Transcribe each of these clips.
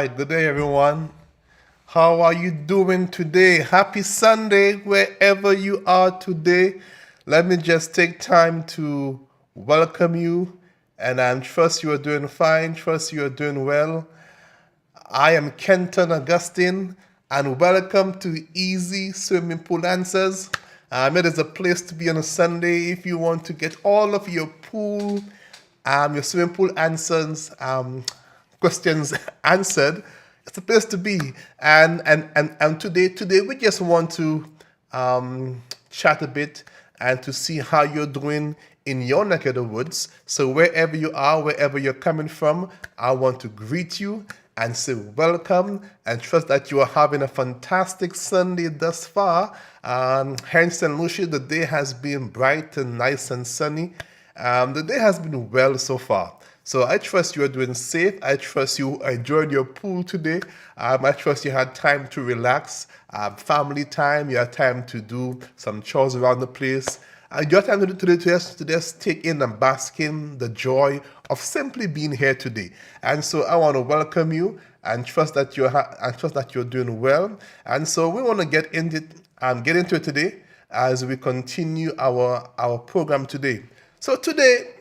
right, good day, everyone. How are you doing today? Happy Sunday, wherever you are today. Let me just take time to welcome you, and I trust you are doing fine, trust you are doing well. I am Kenton Augustine, and welcome to Easy Swimming Pool Answers. It is a place to be on a Sunday if you want to get all of your your swimming pool questions answered. It's a place to be. And today we just want to chat a bit and to see how you're doing in your neck of the woods. So wherever you are, wherever you're coming from, I want to greet you and say welcome and trust that you are having a fantastic Sunday thus far. Here in St. Lucia, the day has been bright and nice and sunny. The day has been well so far. So I trust you are doing safe. I trust you enjoyed your pool today. I trust you had time to relax, family time. You had time to do some chores around the place. You had time to just take in and bask in the joy of simply being here today. And so I want to welcome you and trust that you're doing well. And so we want to get into it today as we continue our program today. So today,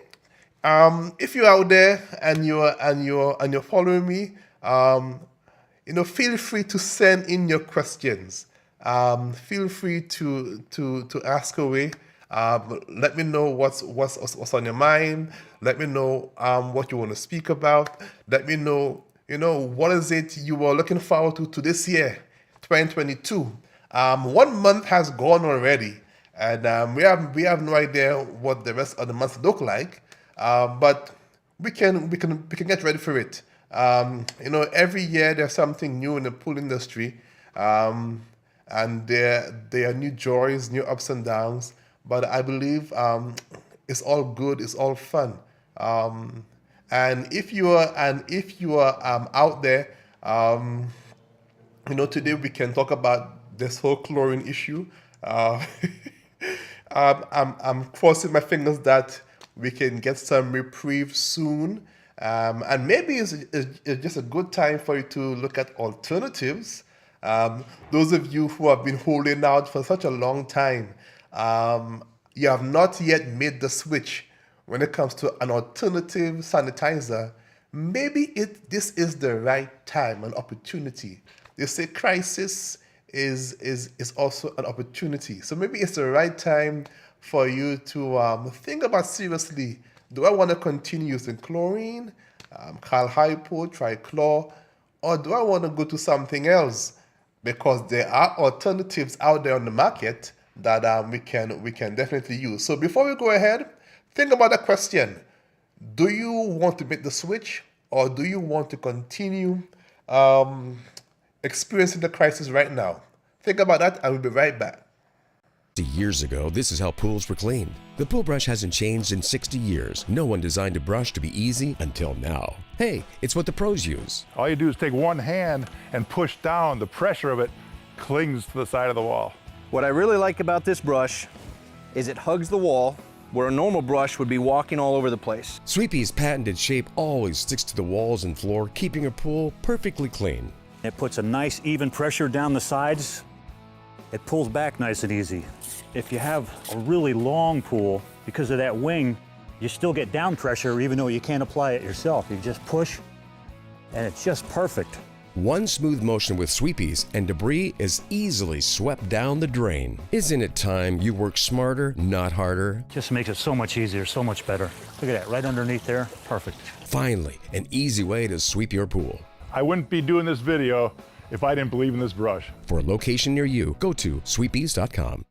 if you're out there and you're following me, feel free to send in your questions. Feel free to ask away. Let me know what's on your mind. Let me know what you want to speak about. Let me know what is it you are looking forward to this year, 2022. 1 month has gone already, and we have no idea what the rest of the months look like. But we can get ready for it. Every year there's something new in the pool industry, and there are new joys, new ups and downs. But I believe it's all good, it's all fun. And if you are out there, today we can talk about this whole chlorine issue. I'm crossing my fingers that we can get some reprieve soon. And maybe it's just a good time for you to look at alternatives. Those of you who have been holding out for such a long time, you have not yet made the switch when it comes to an alternative sanitizer. Maybe this is the right time, an opportunity. They say crisis is also an opportunity. So maybe it's the right time for you to think about seriously, do I want to continue using chlorine, Cal Hypo, Trichlor, or do I want to go to something else? Because there are alternatives out there on the market that we can definitely use. So before we go ahead, think about the question. Do you want to make the switch, or do you want to continue experiencing the crisis right now? Think about that, and we'll be right back. Years ago, this is how pools were cleaned. The pool brush hasn't changed in 60 years. No one designed a brush to be easy until now. Hey, it's what the pros use. All you do is take one hand and push down. The pressure of it clings to the side of the wall. What I really like about this brush is it hugs the wall where a normal brush would be walking all over the place. Sweepy's patented shape always sticks to the walls and floor, keeping your pool perfectly clean. It puts a nice even pressure down the sides. It pulls back nice and easy. If you have a really long pool, because of that wing, you still get down pressure even though you can't apply it yourself. You just push, and it's just perfect. One smooth motion with Sweepies and debris is easily swept down the drain. Isn't it time you work smarter, not harder? Just makes it so much easier, so much better. Look at that, right underneath there, perfect. Finally, an easy way to sweep your pool. I wouldn't be doing this video if I didn't believe in this brush. For a location near you, go to sweepies.com.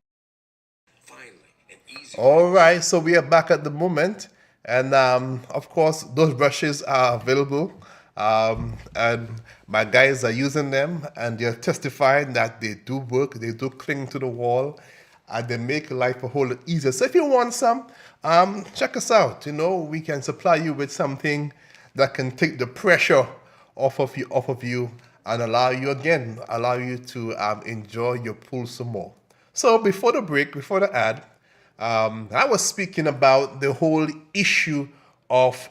All right, so we are back at the moment, and of course those brushes are available, and my guys are using them, and they're testifying that they do work, they do cling to the wall, and they make life a whole lot easier. So if you want some, check us out. We can supply you with something that can take the pressure off of you and allow you to enjoy your pool some more. So before the ad, I was speaking about the whole issue of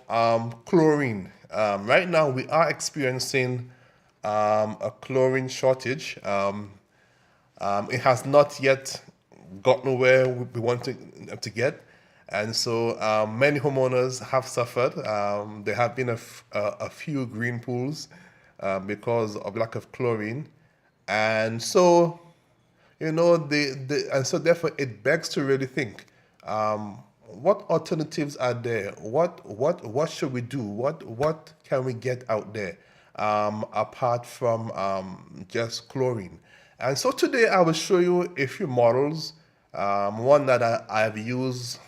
chlorine. Right now, we are experiencing a chlorine shortage. It has not yet gotten where we want to get. And so many homeowners have suffered. There have been a few green pools because of lack of chlorine. And so, and so therefore it begs to really think, what alternatives are there? What should we do? What can we get out there apart from just chlorine? And so today I will show you a few models. One that I've used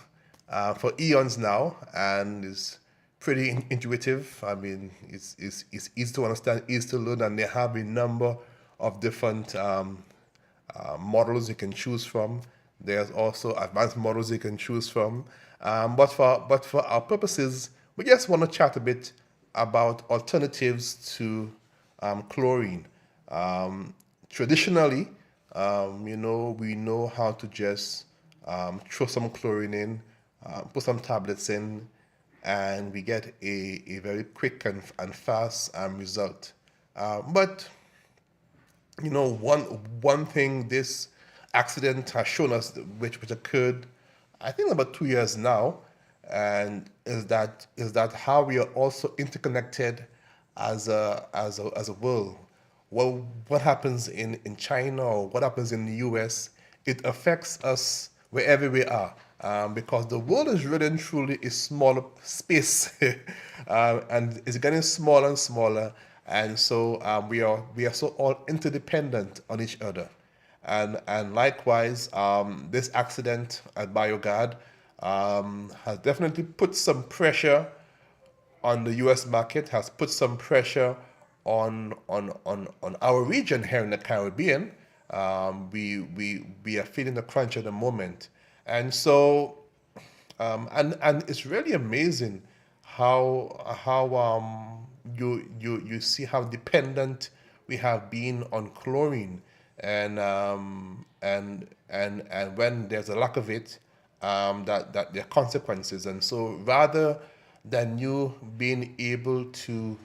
for eons now, and is pretty intuitive. I mean, it's easy to understand, easy to learn, and they have a number of different models you can choose from. There's also advanced models you can choose from. But for our purposes, we just want to chat a bit about alternatives to chlorine. Traditionally, we know how to just throw some chlorine in, put some tablets in, and we get a very quick and fast result. But one thing this accident has shown us, which occurred, I think about 2 years now, and is that how we are also interconnected as a world. Well, what happens in China or what happens in the US, it affects us wherever we are, because the world is really and truly a smaller space, and it's getting smaller and smaller, and so we are so all interdependent on each other, and likewise, this accident at BioGuard has definitely put some pressure on the US market, has put some pressure on our region here in the Caribbean. We are feeling the crunch at the moment. And so and it's really amazing how you see how dependent we have been on chlorine, and when there's a lack of it, that there are consequences. And so rather than you being able to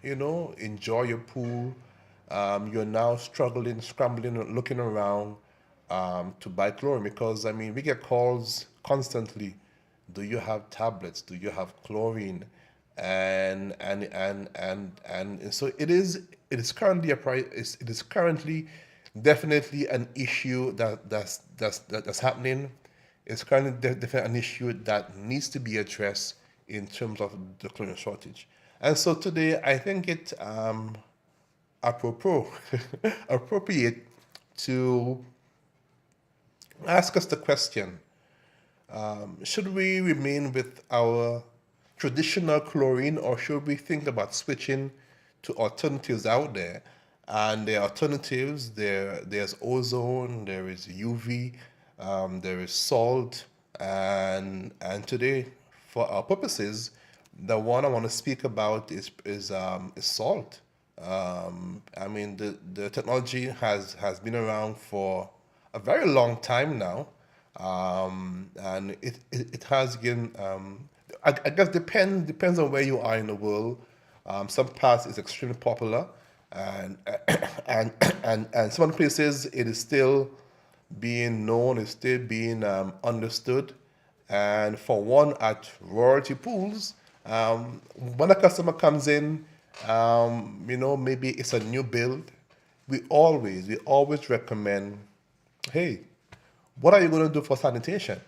enjoy your pool, you're now struggling, scrambling, looking around to buy chlorine, because I mean we get calls constantly. Do you have tablets? Do you have chlorine? And so it is currently it is currently definitely an issue that's happening. It's currently definitely an issue that needs to be addressed in terms of the chlorine shortage. And so today I think it appropriate to ask us the question, should we remain with our traditional chlorine, or should we think about switching to alternatives out there? And the alternatives, there's ozone, there is UV, there is salt, and today, for our purposes, the one I want to speak about is salt. I mean, the technology has been around for a very long time now, and it has been. I guess depends on where you are in the world. Some parts is extremely popular, and and some places it is still being known, it's still being understood. And for one, at royalty pools, when a customer comes in, maybe it's a new build, we always recommend, hey, what are you going to do for sanitation?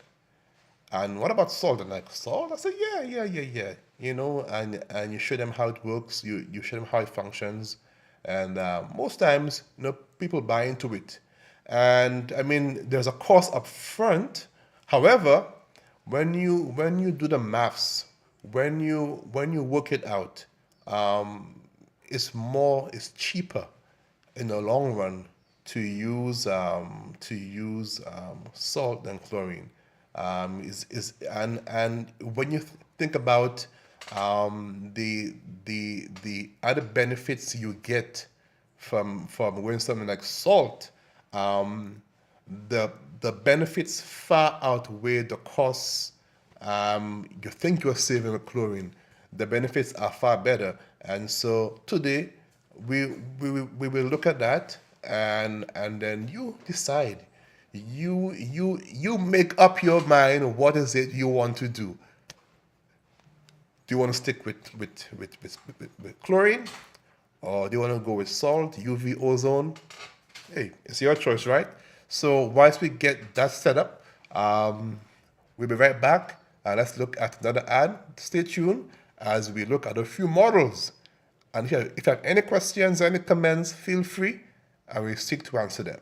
And what about salt? And like, salt? I said, yeah. And you show them how it works, you show them how it functions. And most times, people buy into it. And I mean, there's a cost up front. However, when you do the maths, when you work it out, it's cheaper in the long run to use salt than chlorine. And when you think about the other benefits you get from wearing something like salt, the benefits far outweigh the costs. You think you're saving with chlorine, the benefits are far better. And so today we will look at that, and then you decide. You make up your mind. What is it you want to do? Do you want to stick with chlorine, or do you want to go with salt, UV ozone? Hey, it's your choice, right? So once we get that set up, we'll be right back. Let's look at another ad. Stay tuned as we look at a few models. And here, if you have any questions, any comments, feel free, and we'll seek to answer them.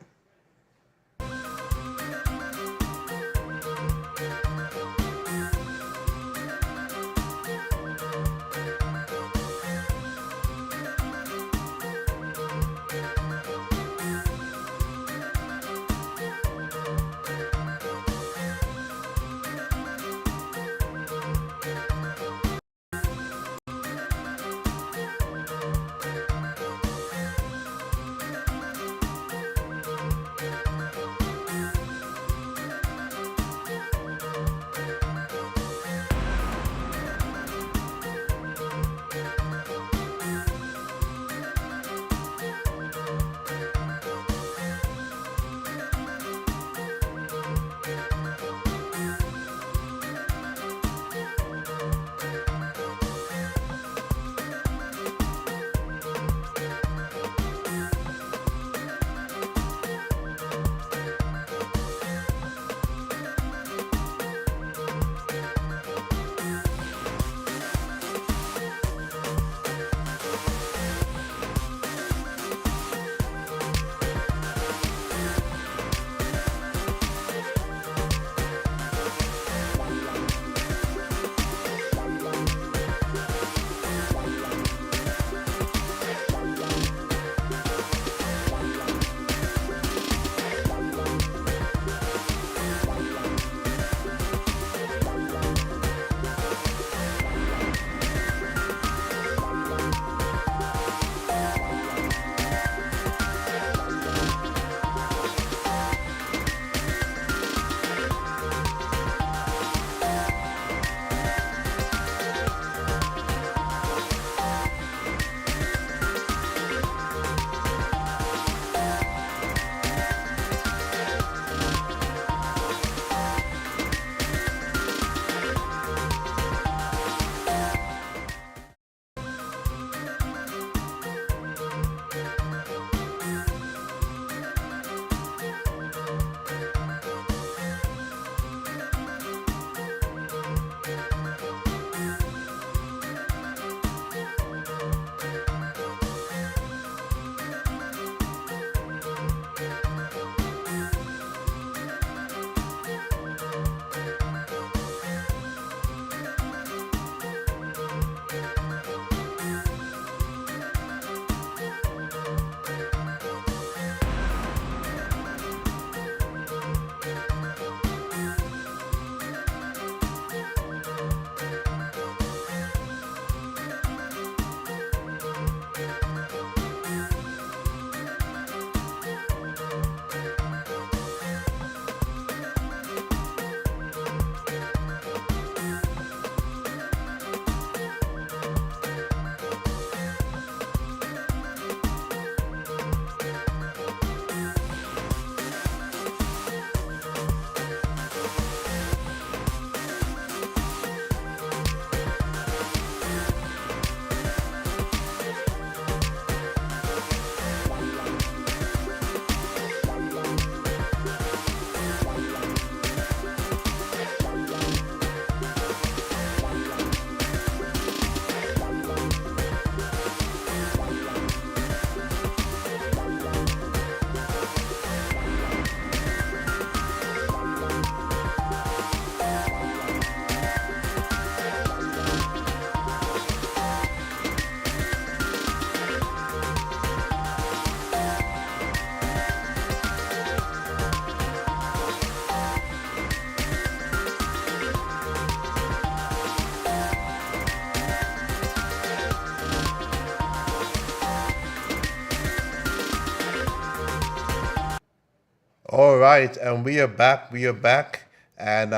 All right, and we are back. We are back, and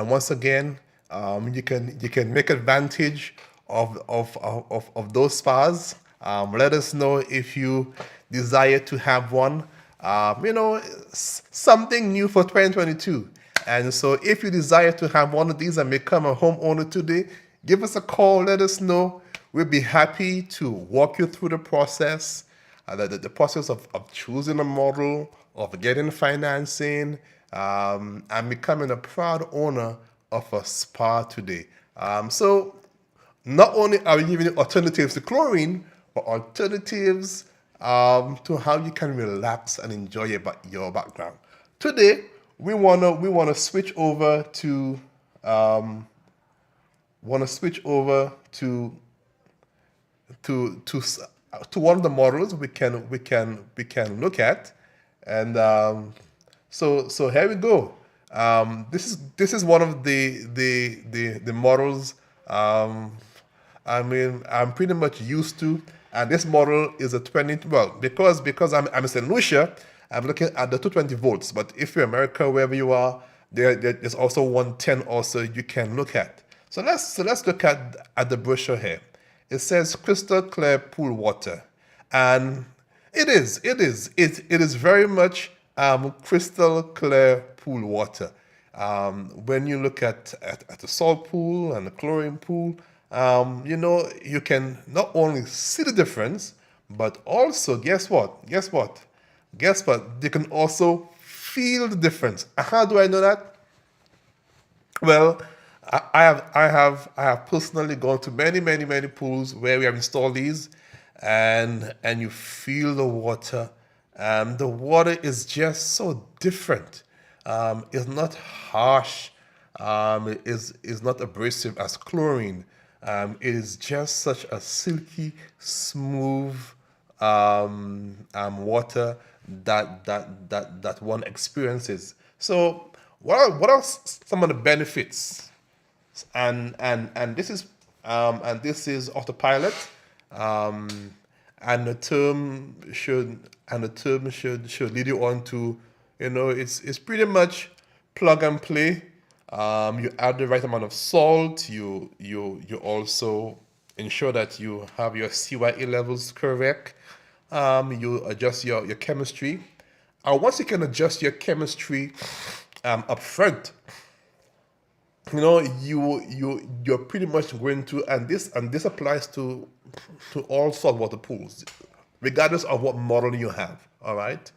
once again, you can make advantage of those spas Let us know if you desire to have one. Something new for 2022. And so if you desire to have one of these and become a homeowner today, give us a call, let us know. We'll be happy to walk you through the process, the process of choosing a model, of getting financing, and becoming a proud owner of a spa today. So not only are we giving you alternatives to chlorine, but alternatives to how you can relax and enjoy your background. Today, we wanna switch over to one of the models we can look at, and so here we go. This is one of the models. I'm pretty much used to, and this model is a 20. Well, because I'm in St. Lucia, I'm looking at the 220 volts. But if you're in America, wherever you are, there's also 110 also you can look at. So let's look at the brochure here. It says crystal clear pool water, and it is very much crystal clear pool water. When you look at the salt pool and the chlorine pool, you can not only see the difference, but also guess what? They can also feel the difference. How do I know that? Well, I have personally gone to many pools where we have installed these, and you feel the water. The water is just so different. It's not harsh. It is not abrasive as chlorine. It is just such a silky, smooth water that one experiences. So, what are some of the benefits? And this is autopilot, and the term should lead you on to, it's pretty much plug and play. You add the right amount of salt. You also ensure that you have your CYA levels correct. You adjust your chemistry. Once you can adjust your chemistry up front, you're pretty much going to, and this applies to all saltwater pools, regardless of what model you have. All right.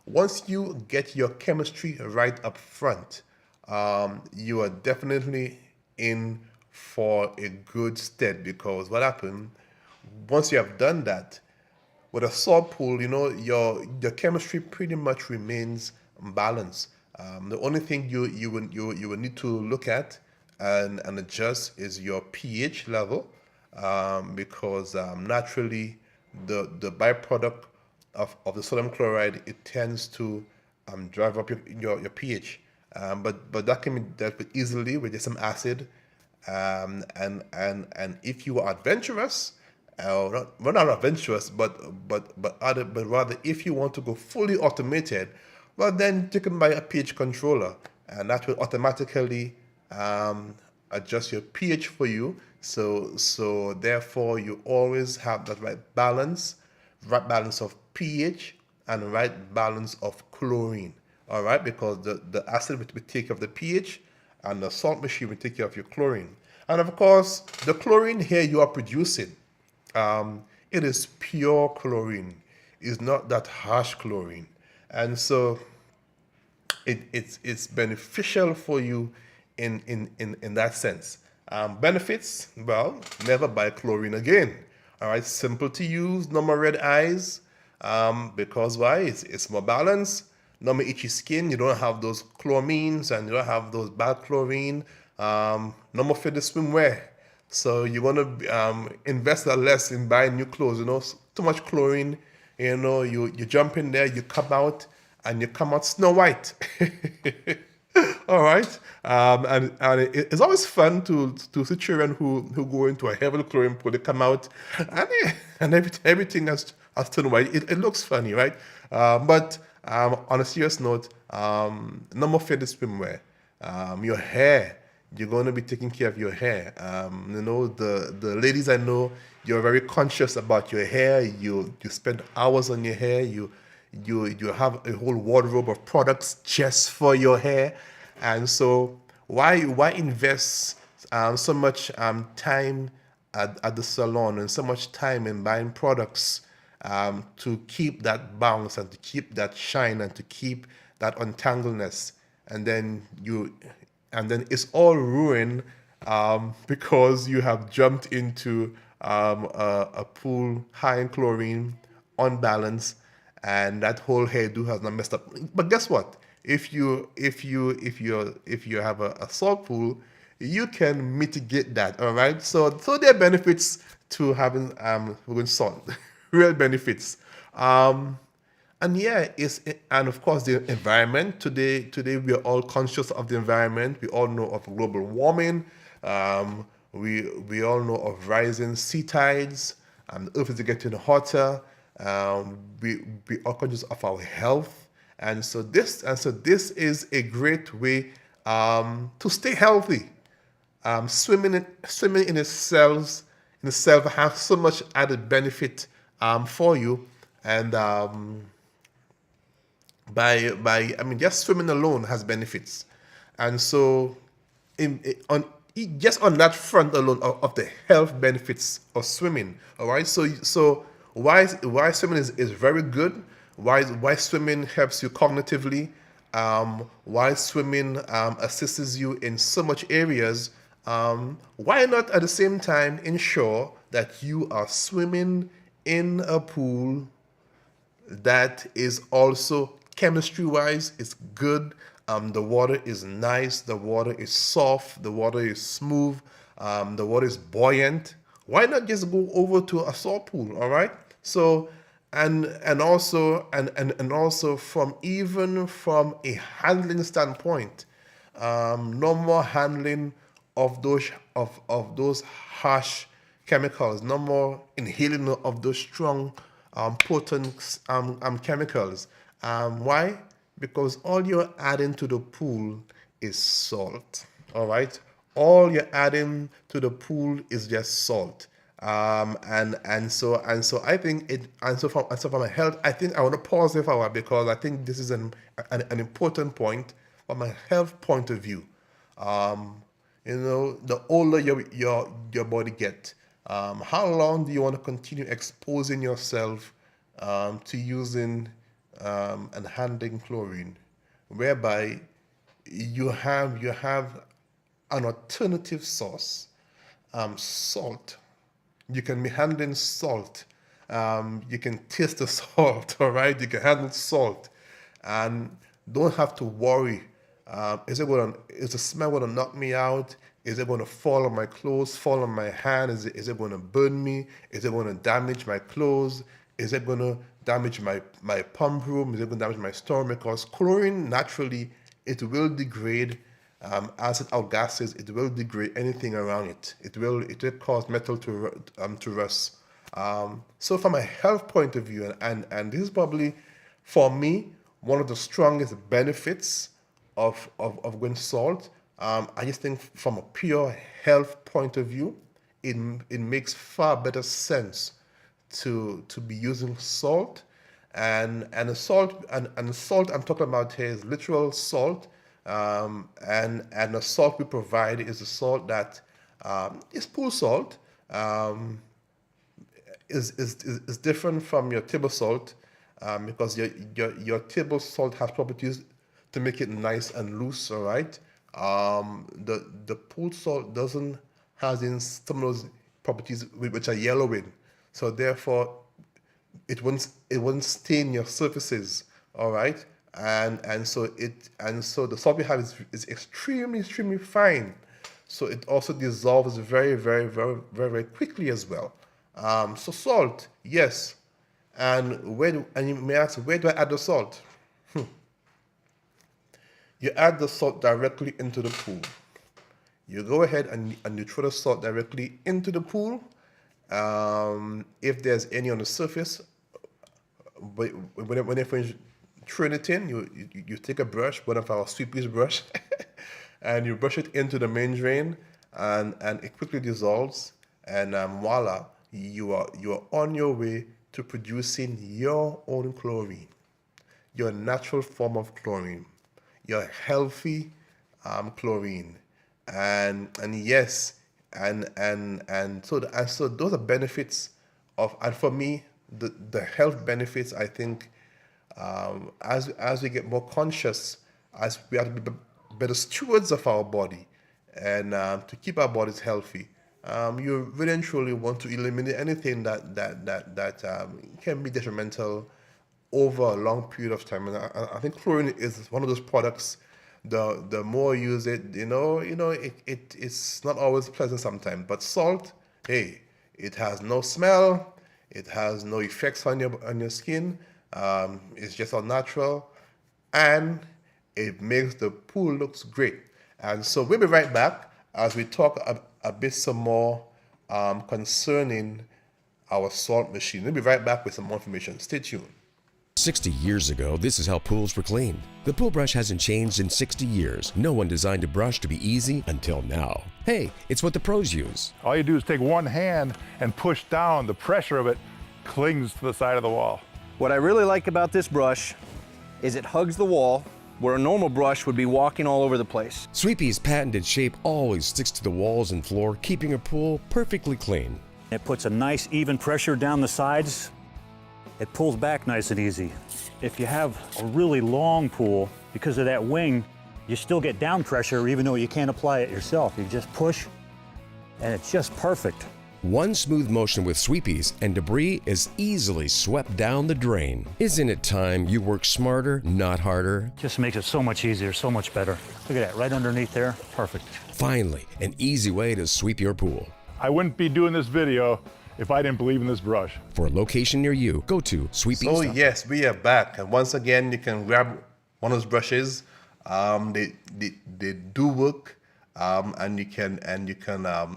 Once you get your chemistry right up front, you are definitely in for a good stead, because what happened once you have done that with a salt pool, your chemistry pretty much remains balanced. The only thing you would need to look at and adjust is your pH level, because naturally the byproduct of the sodium chloride, it tends to drive up your pH. But that can be dealt with easily with just some acid, and if you are adventurous, not adventurous, but rather if you want to go fully automated, well, then you can buy a pH controller, and that will automatically adjust your pH for you. So therefore, you always have that right balance of pH and right balance of chlorine. All right, because the acid will take care of the pH, and the salt machine will take care of your chlorine. And of course, the chlorine here you are producing, it is pure chlorine. It's not that harsh chlorine. And so it's beneficial for you in that sense. Benefits, well, never buy chlorine again. All right, simple to use, no more red eyes, because why? It's more balanced. No more itchy skin. You don't have those chloramines, and you don't have those bad chlorine. No more fitted swimwear. So you want to invest a less in buying new clothes. Too much chlorine. You jump in there, you come out, and you come out Snow White. All right. And it's always fun to see children who go into a heavy chlorine pool. They come out, and everything has turned white. It looks funny, right? But on a serious note, no more faded swimwear. Your hair you're going to be taking care of your hair. The ladies I know, you're very conscious about your hair. You spend hours on your hair. You have a whole wardrobe of products just for your hair, and so why invest so much time at the salon and so much time in buying products to keep that bounce and to keep that shine and to keep that untangleness, and then it's all ruined because you have jumped into a pool high in chlorine, unbalanced, and that whole hairdo has not messed up. But guess what? If you have a salt pool, you can mitigate that. All right. So there are benefits to having with salt, real benefits. And yeah, and of course the environment. Today we are all conscious of the environment. We all know of global warming. We all know of rising sea tides. The earth is getting hotter. We are conscious of our health, and so this is a great way to stay healthy. Swimming in itself has so much added benefit for you, and just swimming alone has benefits, and so just on that front alone of the health benefits of swimming. All right, so why swimming is very good. Why swimming helps you cognitively. Why swimming assists you in so much areas. Why not at the same time ensure that you are swimming in a pool that is also chemistry-wise is good. The water is nice. The water is soft. The water is smooth. The water is buoyant. Why not just go over to a salt pool? All right. So and also from a handling standpoint, no more handling of those harsh chemicals. No more inhaling of those strong, potent chemicals. Why? Because all you're adding to the pool is salt. All right. All you're adding to the pool is just salt. And so I think from my health, I think I want to pause there for a while because I think this is an important point from a health point of view. The older your body gets, how long do you want to continue exposing yourself to using and handling chlorine, whereby you have an alternative source, salt. You can be handling salt. You can taste the salt, all right? You can handle salt, and don't have to worry. Is the smell going to knock me out? Is it going to fall on my clothes, fall on my hand? Is it going to burn me? Is it going to damage my clothes? Is it going to damage my pump room? Is it going to damage my stomach? Because chlorine, naturally, it will degrade acid outgases. It will degrade anything around it. It will cause metal to rust. So from a health point of view, and this is probably, for me, one of the strongest benefits of going salt. I just think from a pure health point of view, it makes far better sense to be using salt, and the salt I'm talking about here is literal salt, and the salt we provide is a salt that is pool salt, is different from your table salt, because your table salt has properties to make it nice and loose. All right, the pool salt doesn't has in some of those properties which are yellowing. So therefore, it won't stain your surfaces. All right, and so the salt we have is extremely fine. So it also dissolves very quickly as well. So salt, yes. And you may ask, where do I add the salt? You add the salt directly into the pool. You go ahead and you throw the salt directly into the pool. If there's any on the surface, when you finish throwing it in, you take a brush, one of our sweepies brush, and you brush it into the main drain, and it quickly dissolves, and voila, you are on your way to producing your own chlorine, your natural form of chlorine, your healthy chlorine, and yes, and so those are benefits of, and for me, the health benefits, I think, as we get more conscious, as we have to be better stewards of our body, and to keep our bodies healthy, you really and truly want to eliminate anything that can be detrimental over a long period of time. And I think chlorine is one of those products. The more you use it, it's not always pleasant sometimes. But salt, hey, it has no smell, it has no effects on your skin. It's just all natural, and it makes the pool looks great. And so we'll be right back as we talk a bit some more concerning our salt machine. We'll be right back with some more information. Stay tuned. 60 years ago, this is how pools were cleaned. The pool brush hasn't changed in 60 years. No one designed a brush to be easy until now. Hey, it's what the pros use. All you do is take one hand and push down. The pressure of it clings to the side of the wall. What I really like about this brush is it hugs the wall where a normal brush would be walking all over the place. Sweepy's patented shape always sticks to the walls and floor, keeping your pool perfectly clean. It puts a nice even pressure down the sides. It pulls back nice and easy. If you have a really long pool, because of that wing, you still get down pressure even though you can't apply it yourself. You just push, and it's just perfect. One smooth motion with Sweepies and debris is easily swept down the drain. Isn't it time you work smarter, not harder? Just makes it so much easier, so much better. Look at that, right underneath there, perfect. Finally, an easy way to sweep your pool. I wouldn't be doing this video if I didn't believe in this brush. For a location near you, go to Sweepies. So yes, we are back, and once again, you can grab one of those brushes. They do work, and you can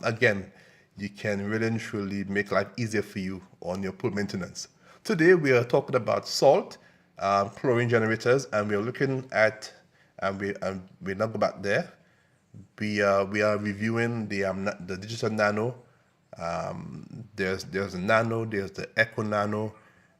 again, you can really and truly make life easier for you on your pool maintenance. Today we are talking about salt, chlorine generators, and we are looking at, and we're not go back there. We are reviewing the digital nano. There's the nano, there's the eco nano.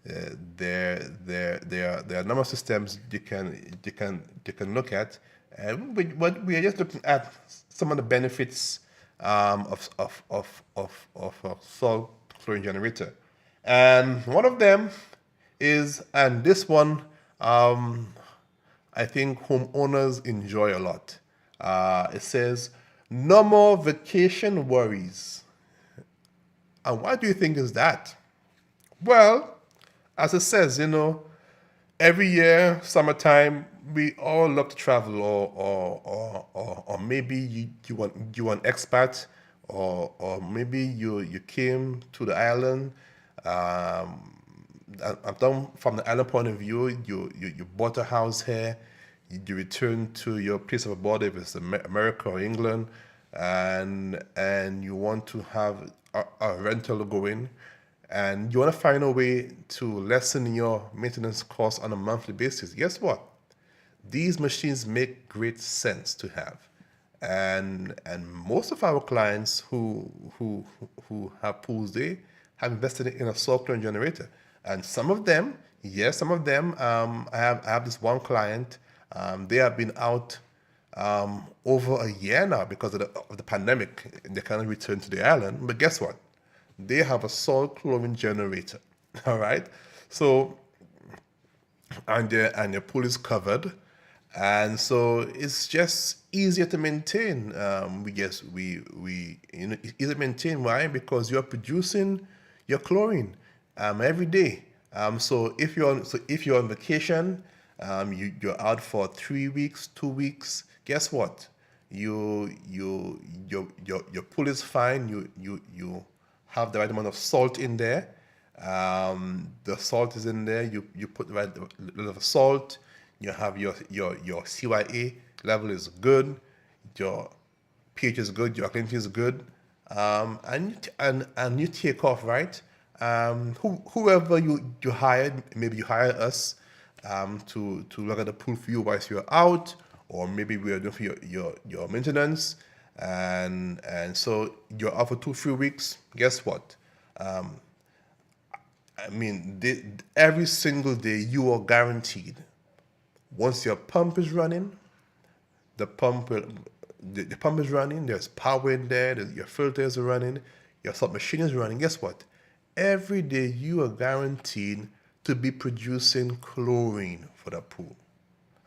There are a number of systems you can look at, and we are just looking at some of the benefits of a salt chlorine generator, and one of them is, and this one I think homeowners enjoy a lot. It says no more vacation worries. And why do you think is that? Well, as it says, every year, summertime, we all love to travel, or maybe you want expat, or maybe you came to the island. I'm talking from the island point of view. You bought a house here. You return to your place of abode, if it's America or England, and you want to have a rental going, and you want to find a way to lessen your maintenance costs on a monthly basis. Guess what? These machines make great sense to have, and most of our clients who have pools, they have invested in a salt chlorine generator, and some of them, yes, some of them. I have this one client. They have been out over a year now because of the pandemic. They cannot return to the island. But guess what? They have a salt chlorine generator. All right. So, and your pool is covered, and so it's just easier to maintain. It's easier to maintain. Why? Because you are producing your chlorine every day. So if you're on vacation, you're out for 3 weeks, 2 weeks. Guess what? Your pool is fine. You have the right amount of salt in there. The salt is in there. You put the right level of salt. You have your CYA level is good. Your pH is good. Your alkalinity is good. And you take off, right? Whoever you hired, maybe you hire us to look at the pool for you whilst you're out, or maybe we are doing for your maintenance, and so you're out for 2-3 weeks. Guess what? I mean, every single day you are guaranteed. Once your pump is running, the pump the pump is running. There's power in there. Your filters are running. Your salt machine is running. Guess what? Every day you are guaranteed to be producing chlorine for the pool.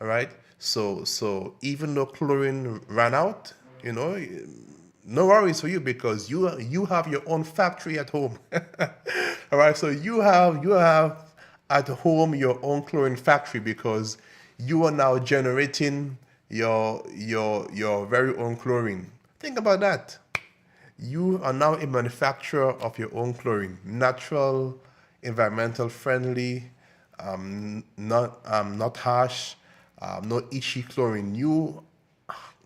All right. So even though chlorine ran out, no worries for you because you have your own factory at home. All right. So you have at home your own chlorine factory because you are now generating your very own chlorine. Think about that. You are now a manufacturer of your own chlorine, natural, environmental friendly, not harsh, no itchy chlorine. You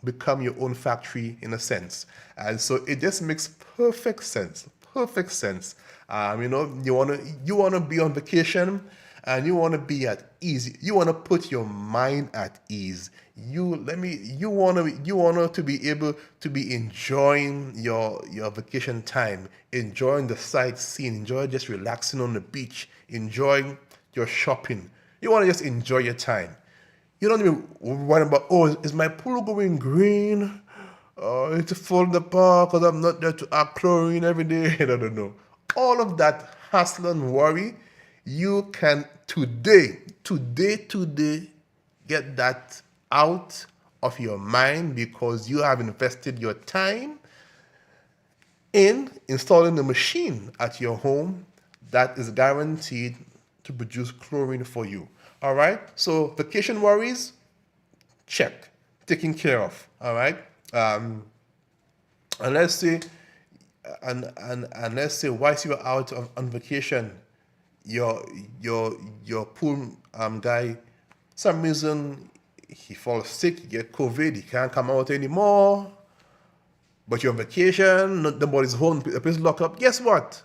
become your own factory in a sense, and so it just makes perfect sense. Perfect sense. You wanna be on vacation, and you wanna be at ease. You wanna put your mind at ease. You wanna to be able to be enjoying your vacation time, enjoying the sightseeing, enjoy just relaxing on the beach, enjoying your shopping. You wanna just enjoy your time. You don't even worry about, is my pool going green? It's full in the park because I'm not there to add chlorine every day. No. All of that hassle and worry, you can today, get that out of your mind because you have invested your time in installing the machine at your home that is guaranteed to produce chlorine for you. All right. So vacation worries, check, taken care of. All right. And let's say, and let's say, whilst you are out on vacation, your pool guy, some reason he falls sick, he get COVID, he can't come out anymore. But you're on vacation, nobody's home, the place is locked up. Guess what?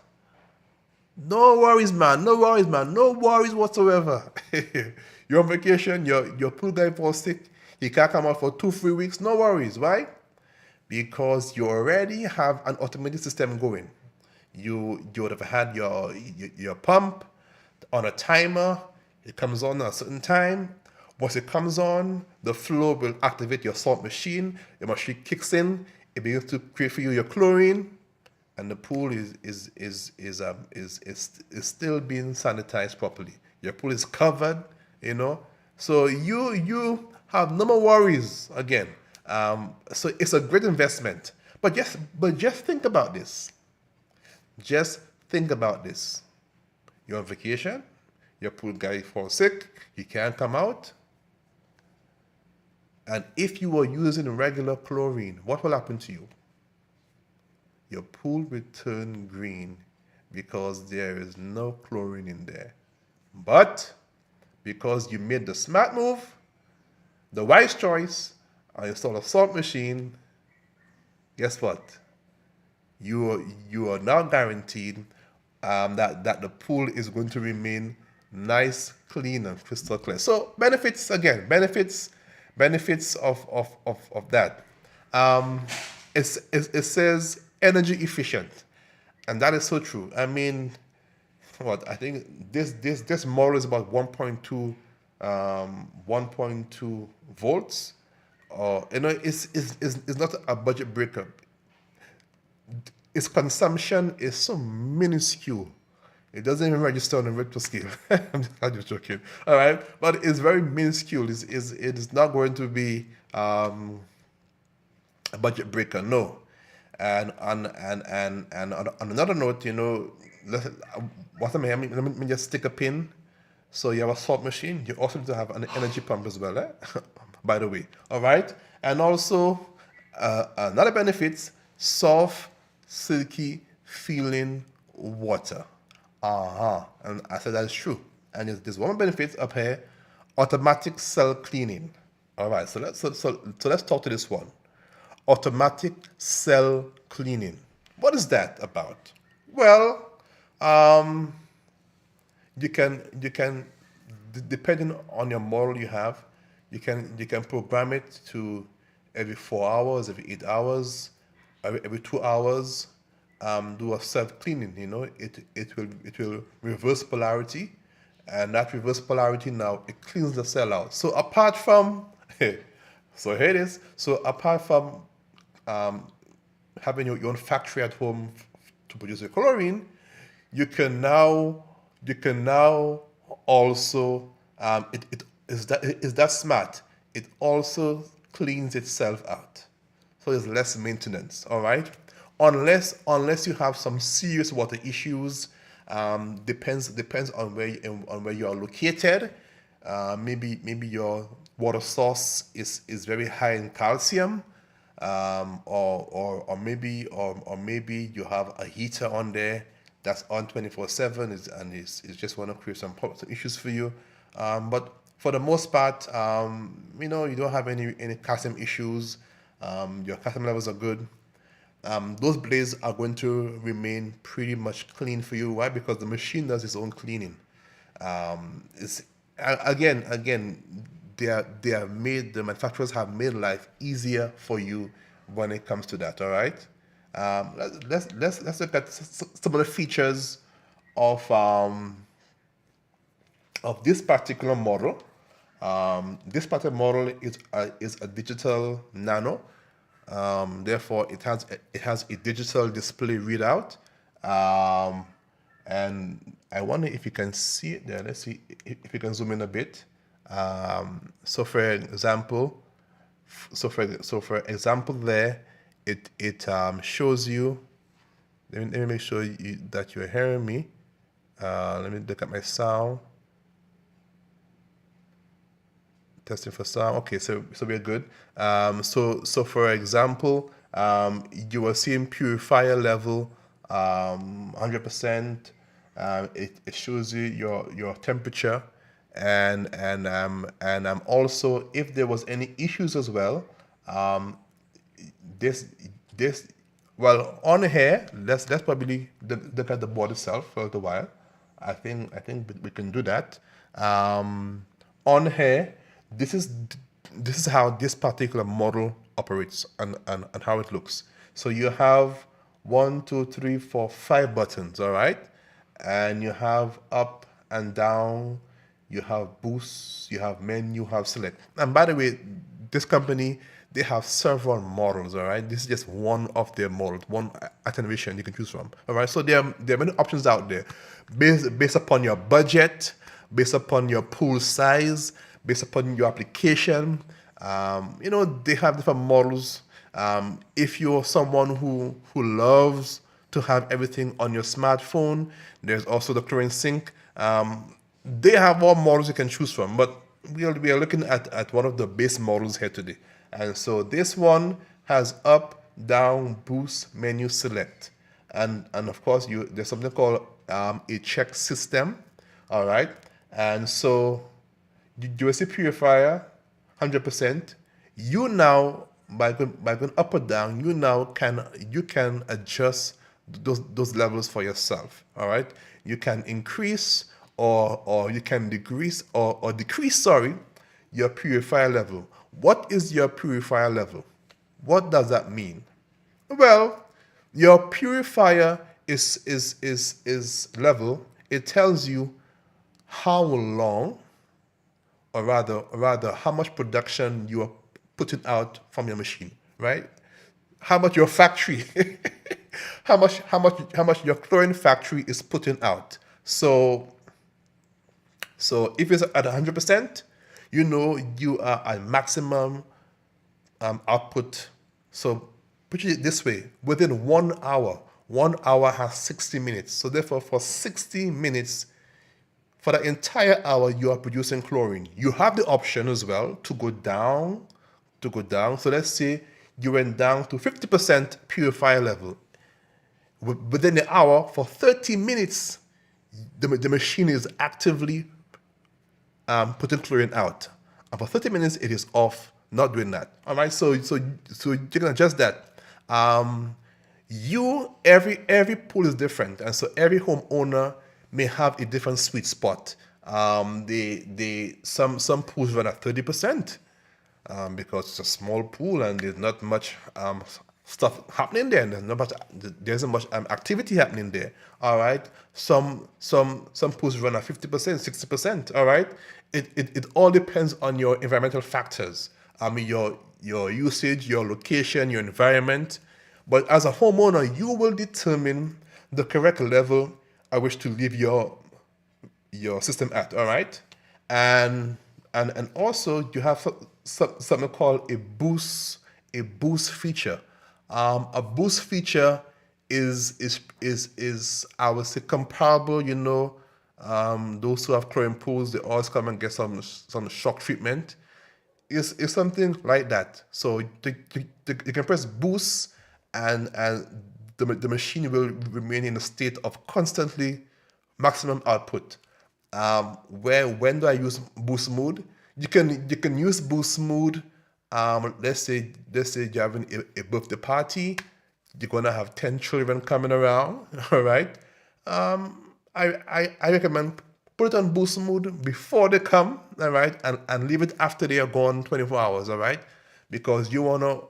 No worries, man. No worries whatsoever. You're on vacation, your pool guy falls sick, he can't come out for 2-3 weeks. No worries, right? Because you already have an automated system going. You would have had your pump on a timer. It comes on at a certain time. Once it comes on, the flow will activate your salt machine. Your machine kicks in. It begins to create for you your chlorine, and the pool is still being sanitized properly. Your pool is covered, So you have no more worries again. So it's a great investment. But just think about this. Just think about this. You're on vacation. Your pool guy falls sick. He can't come out. And if you are using regular chlorine, what will happen to you? Your pool will turn green because there is no chlorine in there. But because you made the smart move, the wise choice, and install a salt machine, guess what? You are now guaranteed that the pool is going to remain nice, clean, and crystal clear. So benefits again, benefits of that. It says energy efficient, and that is so true. I mean, I think this model is about 1.2 volts. It's not a budget breaker. Its consumption is so minuscule. It doesn't even register on the Richter scale. I'm just joking. All right, but it's very minuscule. It is not going to be a budget breaker. No. And on another note, let me just stick a pin. So you have a salt machine. You also need to have an energy pump as well, by the way. All right. And also another benefit: soft, silky feeling water. And I said that is true. And there's one benefit up here: automatic cell cleaning. All right. So let's talk to this one. Automatic cell cleaning. What is that about? Well, you can depending on your model you have, You can program it to every 4 hours, every 8 hours, every 2 hours. Do a self cleaning. It will reverse polarity, and that reverse polarity now it cleans the cell out. So apart from so here it is. So apart from having your own factory at home to produce your chlorine, you can now also it is that smart. It also cleans itself out, so there's less maintenance. All right, unless you have some serious water issues. Depends on where you are located. Maybe your water source is very high in calcium, or maybe you have a heater on there that's on 24/7 and it's just want to create some issues for you. But for the most part, you don't have any calcium issues. Your calcium levels are good. Those blades are going to remain pretty much clean for you. Why? Because the machine does its own cleaning. It's again, the manufacturers have made life easier for you when it comes to that. All right. Let's look at some of the features of this particular model. This particular model is a digital nano. Therefore, it has a digital display readout, and I wonder if you can see it there. Let's see if you can zoom in a bit. So for example, there, it shows you. Let me make sure that you're hearing me. Let me look at my sound. Testing for sound. Okay, so we're good. So for example, you are seeing purifier level 100%. It shows you your temperature, and also if there was any issues as well. This well, on here, let's probably look at the board itself for a little while. I think we can do that. On here, this is how this particular model operates and how it looks. So you have 1, 2, 3, 4, 5 buttons, all right? And you have up and down, you have boost, you have menu, you have select. And by the way, this company, they have several models, all right? This is just one of their models, one attenuation you can choose from, all right? So there are many options out there based upon your budget, based upon your pool size, based upon your application. They have different models. If you're someone who loves to have everything on your smartphone, there's also the Chlorine Sync. They have all models you can choose from, but we are looking at one of the base models here today. And so this one has up, down, boost, menu, select. And of course, there's something called a check system, all right? And so USC purifier, 100%. You now, by going up or down, you can adjust those levels for yourself. All right. You can increase or you can decrease or decrease. Sorry, your purifier level. What is your purifier level? What does that mean? Well, your purifier is level. It tells you how long, or rather how much production you are putting out from your machine, right? How much your factory, how much your chlorine factory is putting out. So if it's at 100%, you are at maximum output. So put it this way: within 1 hour, 1 hour has 60 minutes. So therefore, for 60 minutes. For the entire hour, you are producing chlorine. You have the option as well to go down. So let's say you went down to 50% purifier level. Within the hour, for 30 minutes, the machine is actively putting chlorine out. And for 30 minutes, it is off, not doing that. All right, so you can adjust that. Every pool is different, and so every homeowner may have a different sweet spot Some pools run at 30%, because it's a small pool and there's not much stuff happening there. There isn't much activity happening there. All right. Some pools run at 50%, 60%. All right. It all depends on your environmental factors. Your usage, your location, your environment. But as a homeowner, you will determine the correct level at which to leave your system at. All right. And also you have something called a boost feature. A boost feature is I would say comparable. Those who have chlorine pools, they always come and get some shock treatment. Is something like that. So you can press boost, and the machine will remain in a state of constantly maximum output. When do I use boost mode? You can use boost mode. Let's say you're having a birthday party. You're gonna have 10 children coming around. All right. I recommend put it on boost mode before they come. All right, and leave it after they are gone 24 hours. All right, because you wanna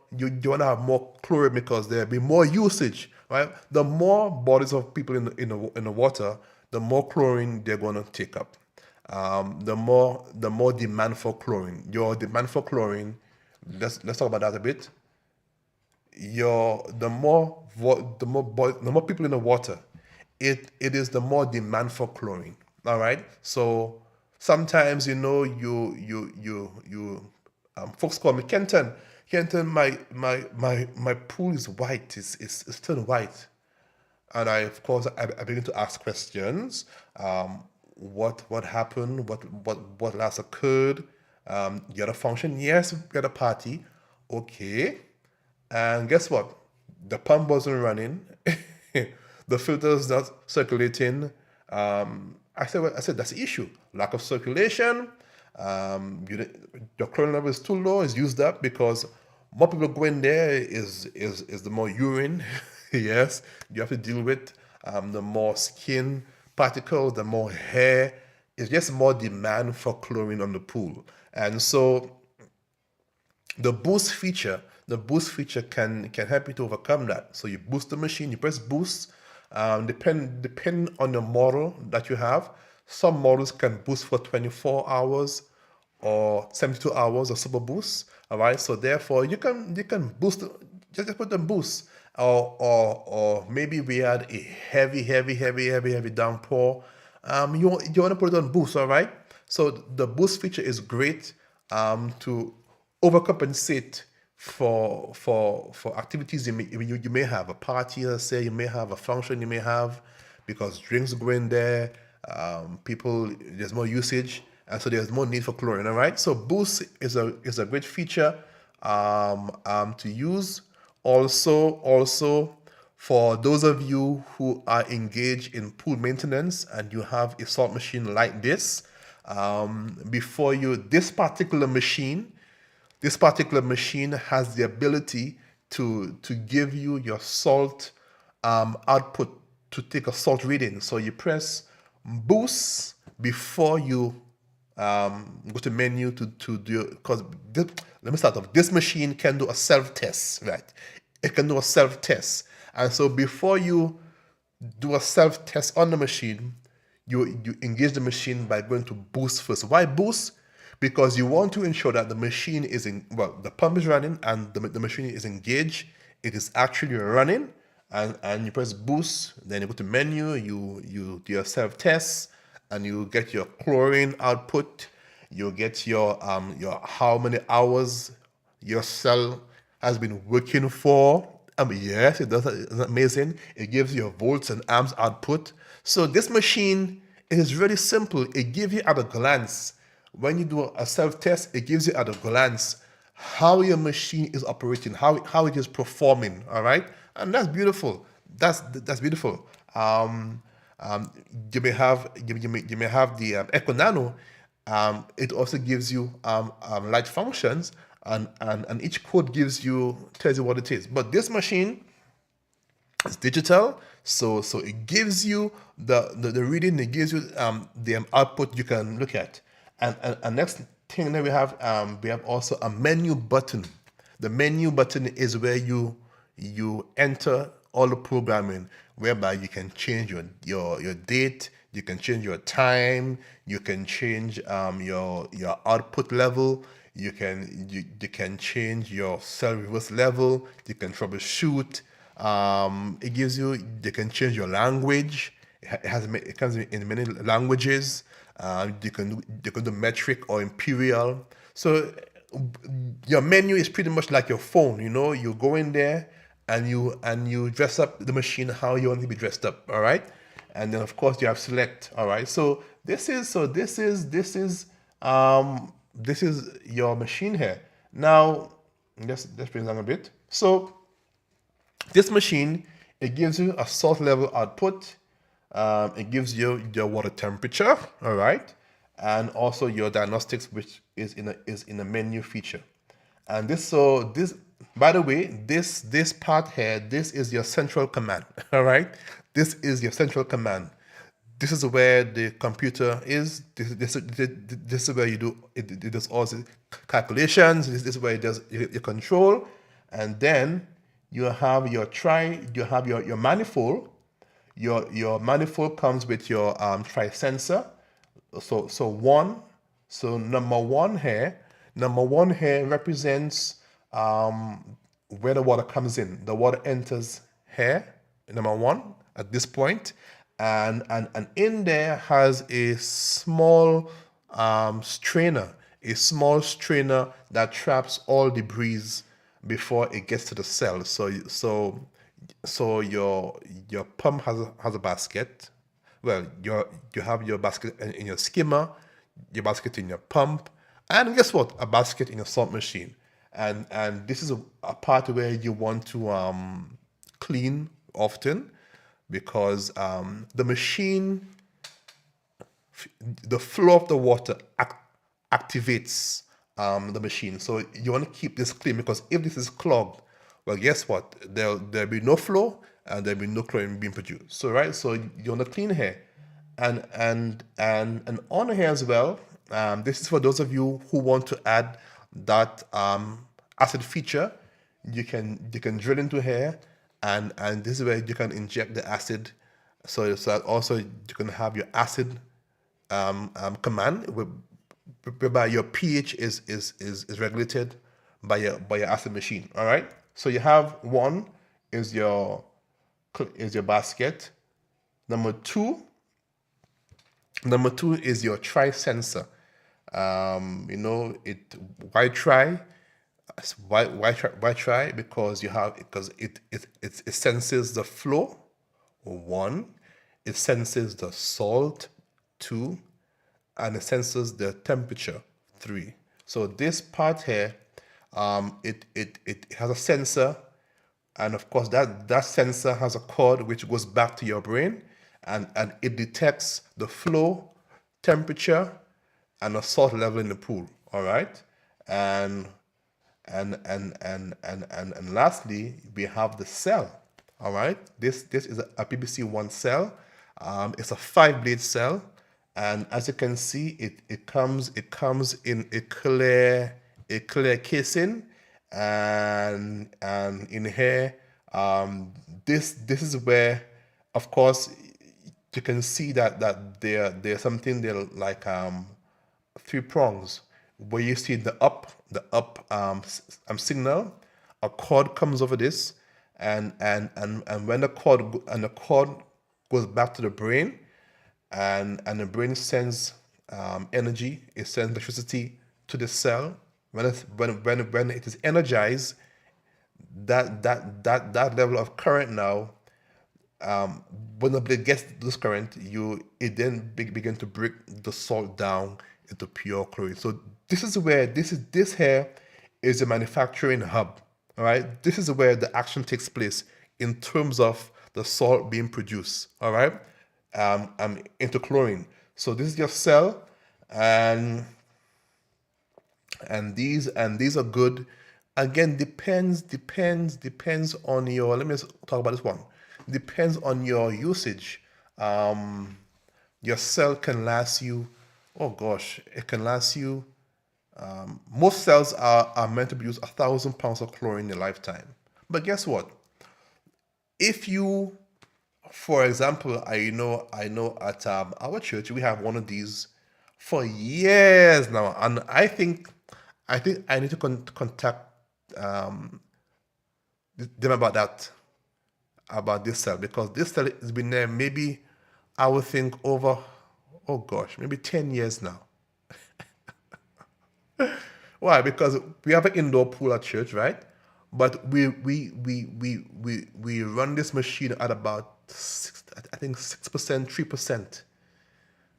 have more chlorine, because there'll be more usage. Right, the more bodies of people in the water, the more chlorine they're gonna take up. The more demand for chlorine. Your demand for chlorine. Let's talk about that a bit. The more people in the water, it is the more demand for chlorine. All right. So sometimes folks call me Kenton. Kenton, my pool is white. It's turned white. And I begin to ask questions. What happened? What last occurred? You had a function? Yes, we had a party. Okay. And guess what? The pump wasn't running. The filter's not circulating. I said that's the issue. Lack of circulation. Your chlorine level is too low. It's used up because more people go in there is the more urine. Yes, you have to deal with. The more skin particles, the more hair. It's just more demand for chlorine on the pool. And so the boost feature can help you to overcome that. So you boost the machine, you press boost. Depending on the model that you have, some models can boost for 24 hours or 72 hours of super boost. All right, so therefore you can boost, just put the boost. Or maybe we had a heavy downpour. You want to put it on boost. All right, so the boost feature is great to overcompensate for activities you may have, a party, let's say, you may have a function, you may have, because drinks go in there, people, there's more usage, and so there's more need for chlorine. All right, so boost is a great feature to use. Also for those of you who are engaged in pool maintenance and you have a salt machine like this, this particular machine has the ability to give you your salt output, to take a salt reading. So you press boost before you go to menu to do, because let me start off. This machine can do a self-test, right? It can do a self-test. And so before you do a self-test on the machine, you engage the machine by going to boost first. Why boost? Because you want to ensure that the machine the pump is running and the machine is engaged. It is actually running, and you press boost. Then you go to menu. You do your self-test, and you get your chlorine output. You get your how many hours your cell has been working for. Yes, it does. It's amazing. It gives you your volts and amps output. So this machine is really simple. It gives you at a glance. When you do a self-test, it gives you at a glance how your machine is operating, how it is performing. All right, and that's beautiful. That's beautiful. You may have the Echo Nano. It also gives you light functions, and each code tells you what it is. But this machine, It's digital, so it gives you the reading. It gives you the output you can look at. And next thing that we have also a menu button. The menu button is where you enter all the programming, whereby you can change your date, you can change your time, you can change your output level, you can change your cell reverse level, you can troubleshoot. It gives you, you can change your language. It comes in many languages. You can do metric or imperial. So your menu is pretty much like your phone. You go in there and you dress up the machine how you want to be dressed up. All right, and then of course you have select. All right, so this is your machine here. Now let's bring it down a bit. So this machine, it gives you a salt level output. It gives you your water temperature, all right, and also your diagnostics, which is in a menu feature. And this by the way, this part here, this is your central command, all right. This is your central command. This is where the computer is. This is where it does all the calculations. This is where it does your control, and then you have your manifold. Your manifold comes with your tri sensor. So number one here represents where the water comes in. The water enters here, number one, at this point, and in there has a small strainer, that traps all debris before it gets to the cell. So your pump has a basket. Well, you have your basket in your skimmer, your basket in your pump, and guess what? A basket in your salt machine. And this is a part where you want to clean often, because the machine, the flow of the water activates the machine. So you want to keep this clean, because if this is clogged, well, guess what? There'll be no flow and there'll be no chlorine being produced. So so you want to clean here, and on here as well. This is for those of you who want to add that acid feature. You can drill into here, and this is where you can inject the acid. So that also you can have your acid command, whereby your pH is regulated by your acid machine. All right. So you have one is your basket. Number two is your tri sensor. Why try? Why try? Because it senses the flow. 1, it senses the salt. 2, and it senses the temperature. 3. So this part here, it has a sensor, and of course that sensor has a cord which goes back to your brain, and it detects the flow, temperature, and the salt level in the pool. All right, and lastly, we have the cell. All right, this is a PBC1 cell. It's a 5-blade cell, and as you can see, it comes in a clear casing, and in here, this is where, of course, you can see that there's something there like 3 prongs, where you see the up signal. A cord comes over this, and when the cord goes back to the brain, and the brain sends energy, it sends electricity to the cell. When it is energized, that level of current now, when the blade gets this current, it then begin to break the salt down into pure chlorine. So this is where this here is the manufacturing hub. All right, this is where the action takes place in terms of the salt being produced. All right, into chlorine. So this is your cell, and these are good. Again, depends on your. Let me just talk about this one. depends on your usage. Your cell can last you, oh gosh, it can last you. Most cells are meant to produce 1,000 pounds of chlorine in a lifetime. But guess what? If you, for example, I know at our church we have one of these for years now, and I think I need to contact um, them about this cell, because this cell has been there maybe, I would think, over, oh gosh, maybe 10 years now. Why? Because we have an indoor pool at church, right? But we run this machine at about I think 6%, 3%,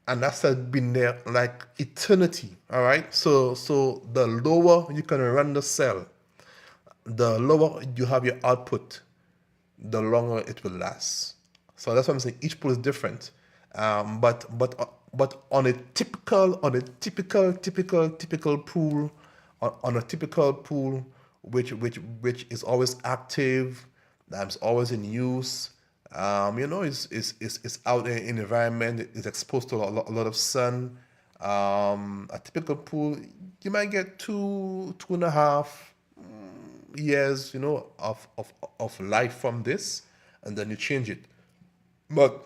and that's been there like eternity. All right. So the lower you can run the cell, the lower you have your output, the longer it will last. So that's what I'm saying. Each pool is different, but on a typical pool, on a typical pool, which is always active, that's always in use. Is out in the environment, is exposed to a lot of sun. A typical pool, you might get 2.5 years, of life from this, and then you change it. But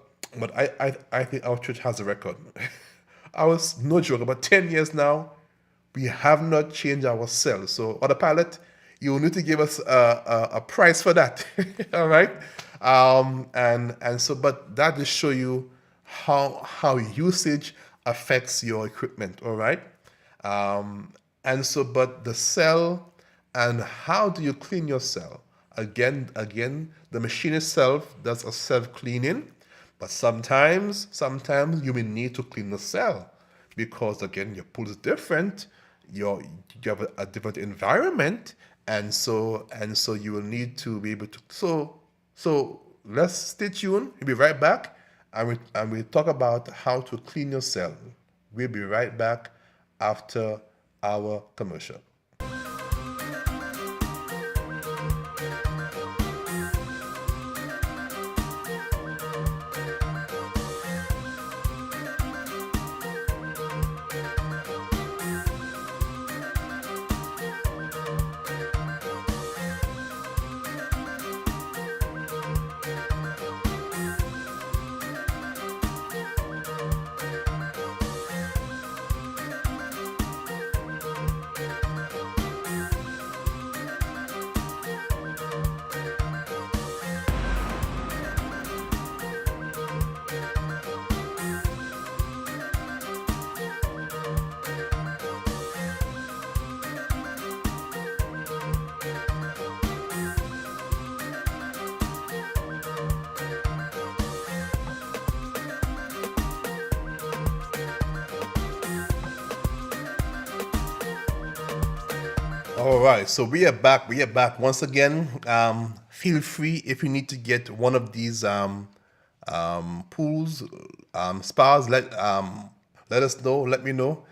I think our church has a record. I was no joke, about 10 years now, we have not changed our cells. So on the pilot, you will need to give us a price for that. All right. And so, but that just show you how usage affects your equipment. All right. And so, but the cell, and how do you clean your cell? Again, the machine itself does a self-cleaning, but sometimes you may need to clean the cell, because again, your pool is different. You have a different environment, and so you will need to be able to. So let's stay tuned. We'll be right back, and we talk about how to clean your cell. We'll be right back after our commercial. All right, so we are back. We are back once again. Feel free, if you need to get one of these pools, spas. Let us know. Let me know.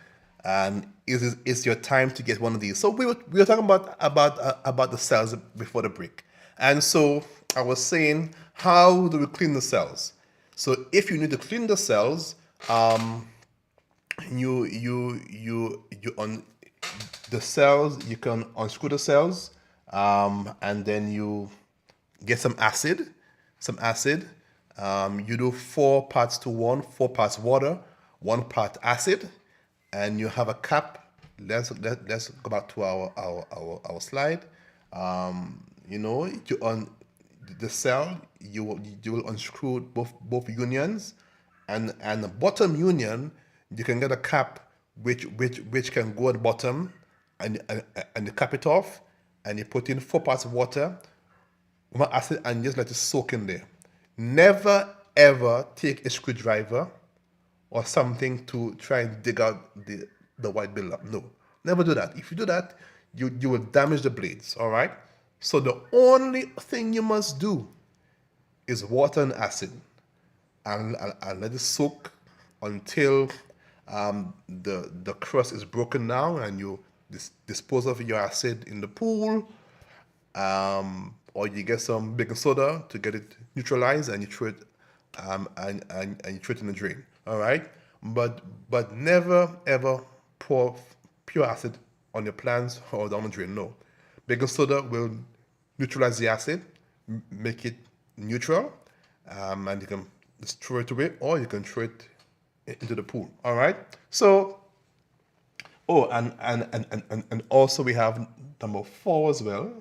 And it's your time to get one of these. So we were talking about the cells before the break, and so I was saying, how do we clean the cells? So if you need to clean the cells, you on the cells, you can unscrew the cells, and then you get some acid. You do 4 parts to 1, 4 parts water, 1 part acid, and you have a cap. Let's go back to our slide. You on the cell, you will unscrew both unions, and the bottom union, you can get a cap which can go at the bottom, and you cap it off, and you put in 4 parts of water, 1 acid, and just let it soak in there. Never ever take a screwdriver or something to try and dig out the white buildup. No, never do that. If you do that, you will damage the blades. All right. So the only thing you must do is water and acid, and let it soak until the crust is broken down, and you dispose of your acid in the pool. or you get some baking soda to get it neutralized, and you throw it, and you throw it in the drain. All right, but never ever pour pure acid on your plants or down the drain. No, baking soda will neutralize the acid, make it neutral, and you can just throw it away, or you can throw it into the pool. All right. So, oh, and also we have number 4 as well.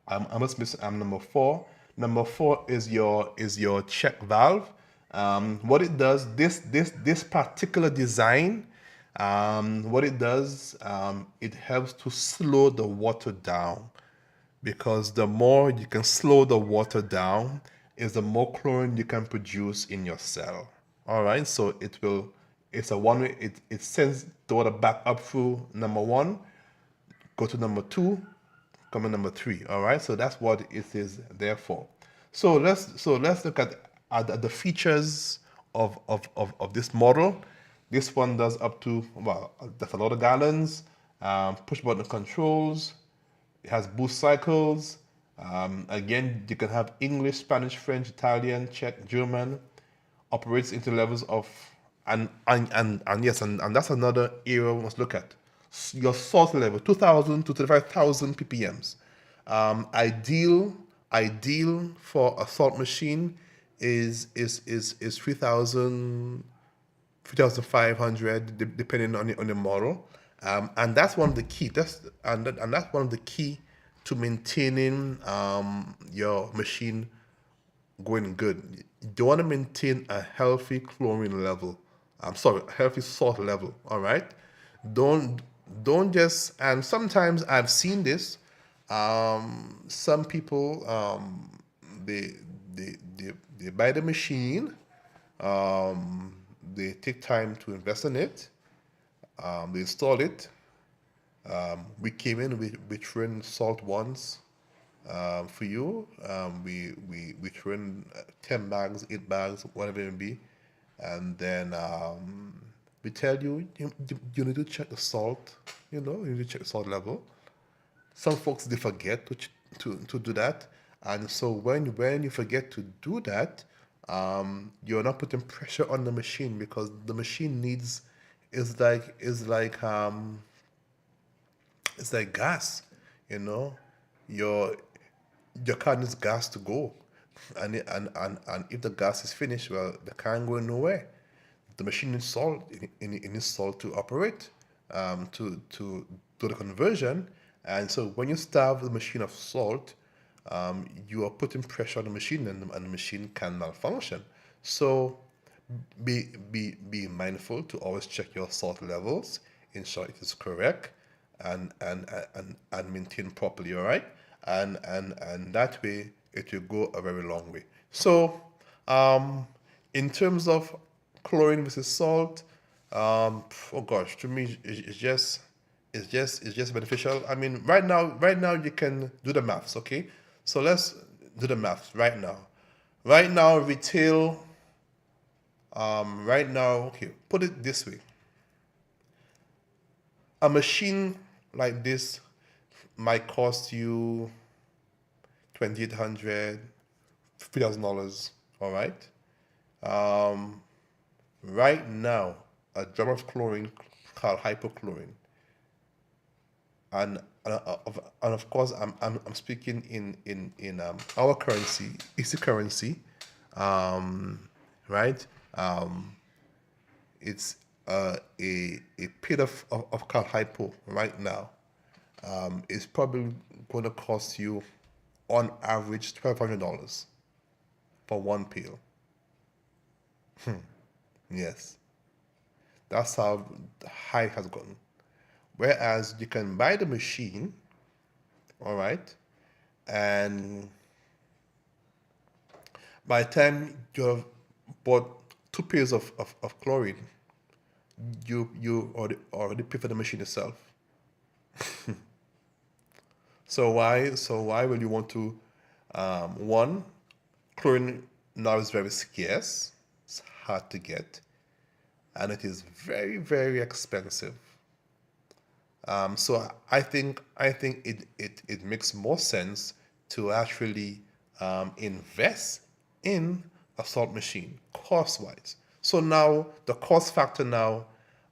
I must miss. Number 4. Number 4 is your check valve. What it does, this particular design, what it does, it helps to slow the water down, because the more you can slow the water down, is the more chlorine you can produce in your cell. All right, so it's a one way. It sends the water back up through number 1, go to number 2, come in number 3. All right, so that's what it is there for. So let's look at the features of this model. This one does up to, well, that's a lot of gallons. Push button controls. It has boost cycles. Again, you can have English, Spanish, French, Italian, Czech, German. Operates into levels of, and that's another area we must look at. Your salt level, 2,000 to 35,000 ppms. Ideal for a salt machine is 3,000, 3,500, depending on the model. And that's one of the key. That's one of the key to maintaining your machine going good. You want to maintain a healthy chlorine level. A healthy salt level. All right. Don't just. And sometimes I've seen this. Some people they buy the machine. They take time to invest in it. They install it. We came in, we threw in salt once for you. We threw in 10 bags, 8 bags, whatever it may be. And then we tell you, you need to check the salt, you need to check the salt level. Some folks, they forget to do that. And so when you forget to do that, you're not putting pressure on the machine, because the machine needs, it's like gas, your car needs gas to go, and if the gas is finished, well, the car ain't going nowhere. The machine needs salt. It needs salt to operate, to do the conversion. And so when you starve the machine of salt, you are putting pressure on the machine, and the machine can malfunction. So be mindful to always check your salt levels, ensure it is correct, and maintain properly. All right, and that way it will go a very long way. So in terms of chlorine versus salt, oh gosh, to me it's just beneficial. I mean, right now you can do the maths. Okay, so let's do the maths right now. Right now, retail. Right now, okay, put it this way. A machine like this might cost you $2,800, $3,000. All right. Right now, a drop of chlorine called hypochlorine, and of course, I'm speaking in our currency, easy currency, right? It's a pit of called hypo right now. Is probably going to cost you, on average, $1,200 for one pill. Yes, that's how high it has gotten. Whereas you can buy the machine, all right, and by the time you have bought 2 pills of chlorine, you already pay for the machine itself. So why will you want to? One, chlorine now is very scarce. It's hard to get, and it is very, very expensive. So I think it makes more sense to actually invest in a salt machine cost-wise. So now the cost factor now,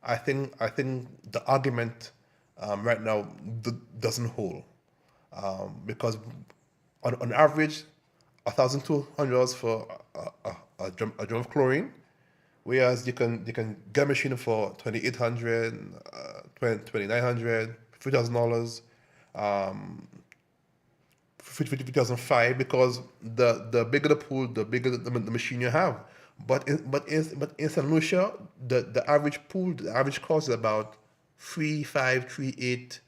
I think the argument right now doesn't hold, because on average, $1,200 for a drum of chlorine, whereas you can get a machine for $2,800, $2,900, $3,000, $50,005, because the bigger the pool, the bigger the machine you have. But in St. Lucia, the average pool, the average cost is about 3.5,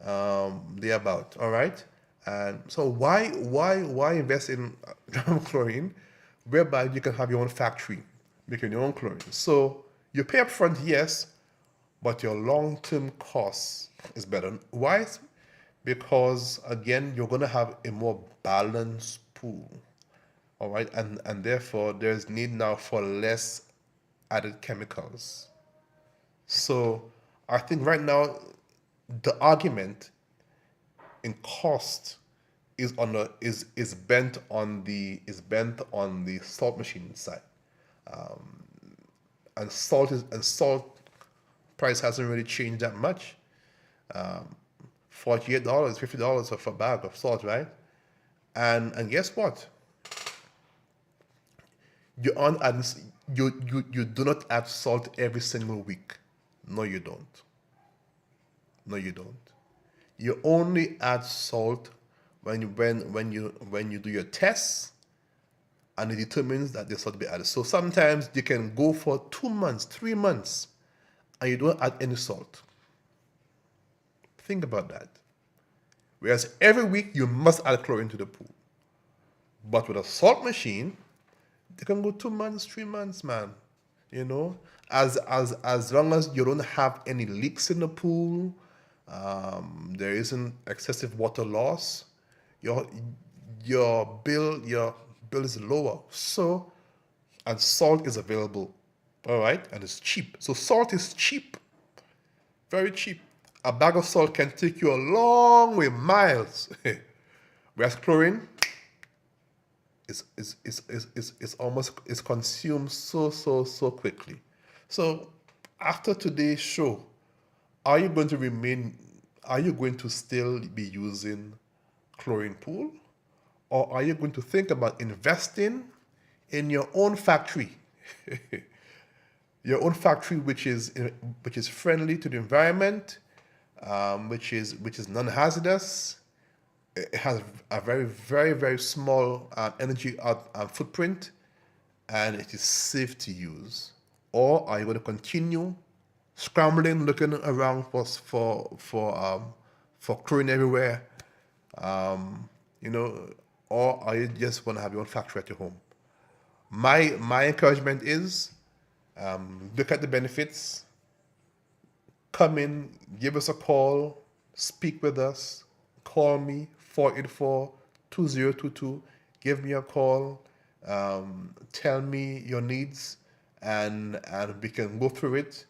3.8, thereabout. All right. And so why invest in chlorine, whereby you can have your own factory making your own chlorine? So you pay up front, yes, but your long-term cost is better. Why? Because again, you're going to have a more balanced pool. All right, and therefore there's need now for less added chemicals. So I think right now the argument in cost is bent on the salt machine side, and salt price hasn't really changed that much. $48, $50 for a bag of salt, right? And guess what? You aren't adding, you do not add salt every single week. No, you don't. No, you don't. You only add salt when you do your tests, and it determines that there's salt to be added. So sometimes you can go for 2 months, 3 months, and you don't add any salt. Think about that. Whereas every week you must add chlorine to the pool. But with a salt machine, they can go 2 months, 3 months, man. You know, as long as you don't have any leaks in the pool, there isn't excessive water loss, your bill is lower. So, and salt is available, all right, and it's cheap. So salt is cheap, very cheap. A bag of salt can take you a long way, miles. Whereas chlorine is consumed so quickly. So after today's show, are you going to still be using chlorine pool, or are you going to think about investing in your own factory? Your own factory, which is friendly to the environment, which is non-hazardous. It has a very small energy footprint, and it is safe to use. Or are you going to continue scrambling, looking around for chlorine everywhere? You know, or are you just going to have your own factory at your home? My encouragement is, look at the benefits. Come in, give us a call, speak with us. Call me, 484-2022. Give me a call. Tell me your needs, and we can go through it.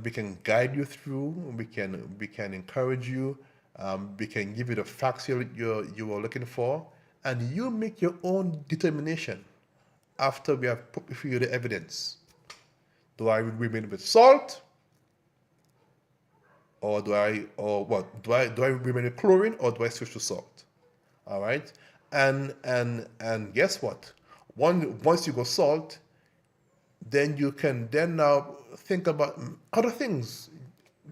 We can guide you through. We can encourage you. We can give you the facts you are looking for, and you make your own determination after we have put before you the evidence. Do I remain with salt, or do I remain with chlorine, or do I switch to salt? All right, and guess what? Once you go salt, then you can now think about other things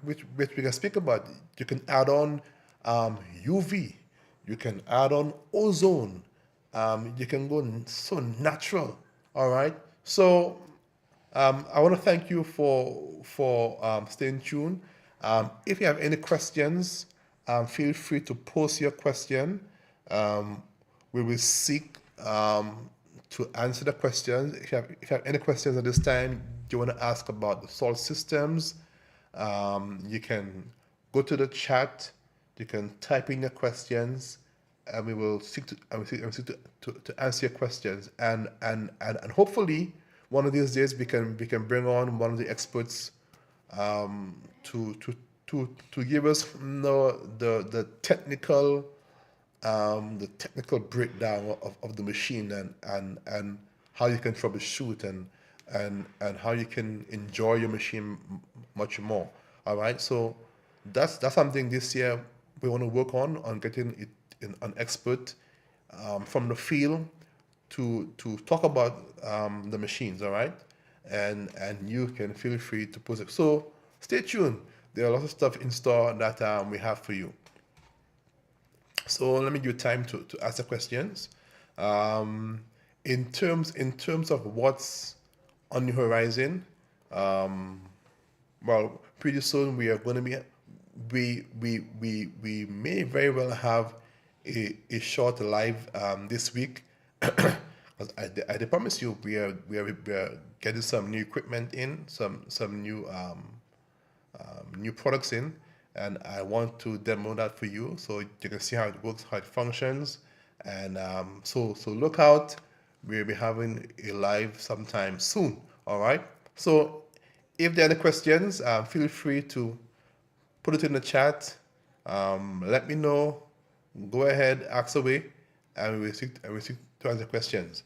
which we can speak about. You can add on UV. You can add on ozone. You can go so natural. All right. So I want to thank you for staying tuned. If you have any questions, feel free to post your question. We will seek to answer the questions. If you have any questions at this time you want to ask about the salt systems, you can go to the chat. You can type in your questions, and we will seek to answer your questions. And hopefully one of these days we can bring on one of the experts to give us the technical the technical breakdown of the machine, and how you can troubleshoot, and how you can enjoy your machine much more. All right, so that's something this year we want to work on getting it an expert from the field to talk about the machines. All right, and you can feel free to post it. So stay tuned. There are lots of stuff in store that we have for you. So let me give you time to ask the questions. In terms of what's on the horizon, well, pretty soon we are going to be, we may very well have a short live this week. 'Cause I promise you, we are getting some new equipment in, some new products in, and I want to demo that for you so you can see how it works, how it functions, and so look out. We'll be having a live sometime soon. All right. So if there are any questions, feel free to put it in the chat. Let me know. Go ahead, ask away, and we'll seek to answer questions.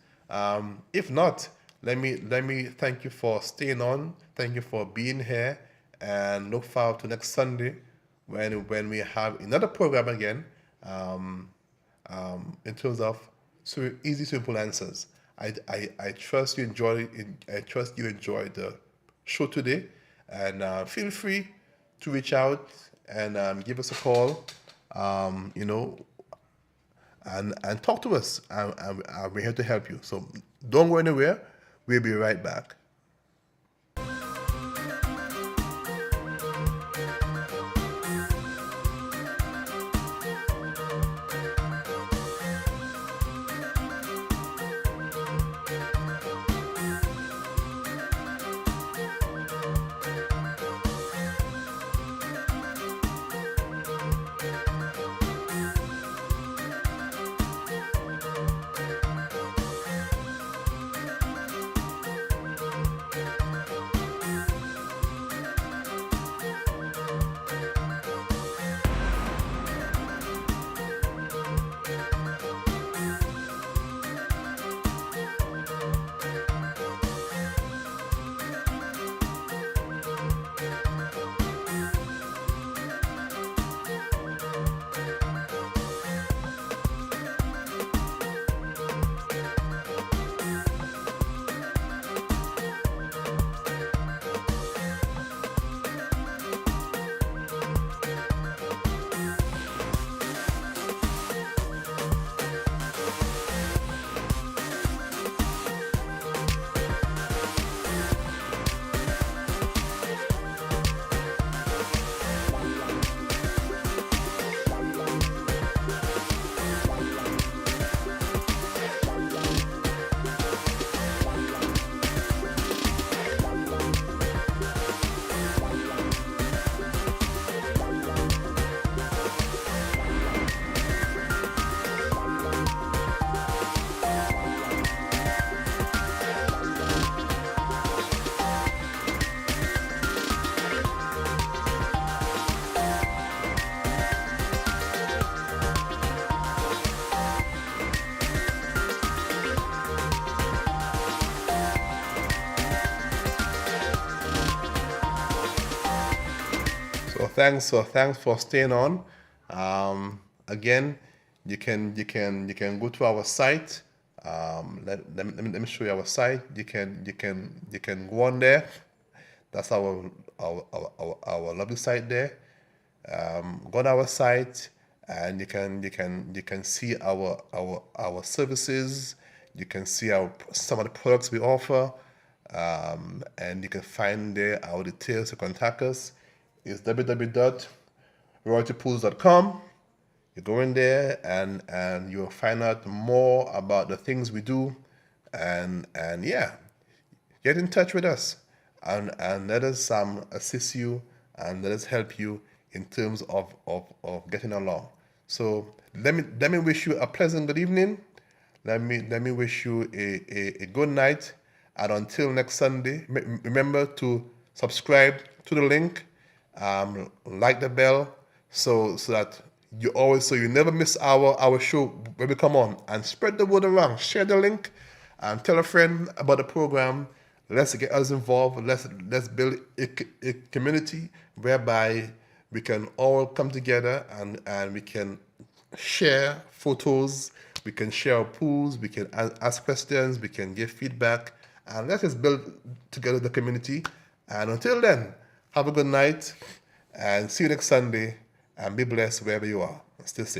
If not, let me thank you for staying on. Thank you for being here, and look forward to next Sunday when we have another program again. In terms of easy, simple answers. I trust you enjoyed it. I trust you enjoyed the show today, and feel free to reach out and give us a call. And talk to us. We're here to help you. So don't go anywhere. We'll be right back. So thanks for staying on. Again, you can go to our site. Let me show you our site. You can go on there. That's our lovely site there. Go on our site, and you can see our services. You can see some of the products we offer, and you can find there our details to contact us. It's www.royaltypools.com. You go in there and you'll find out more about the things we do, and yeah, get in touch with us and let us assist you and let us help you in terms of getting along. So let me wish you a pleasant good evening. Let me wish you a good night, and until next Sunday, remember to subscribe to the link. Like the bell so that so you never miss our show when we come on. And spread the word around. Share the link and tell a friend about the program. Let's get us involved. Let's build a community whereby we can all come together and we can share photos, we can share our pools, we can ask questions, we can give feedback, and let us build together the community. And until then, have a good night and see you next Sunday, and be blessed wherever you are. Stay safe.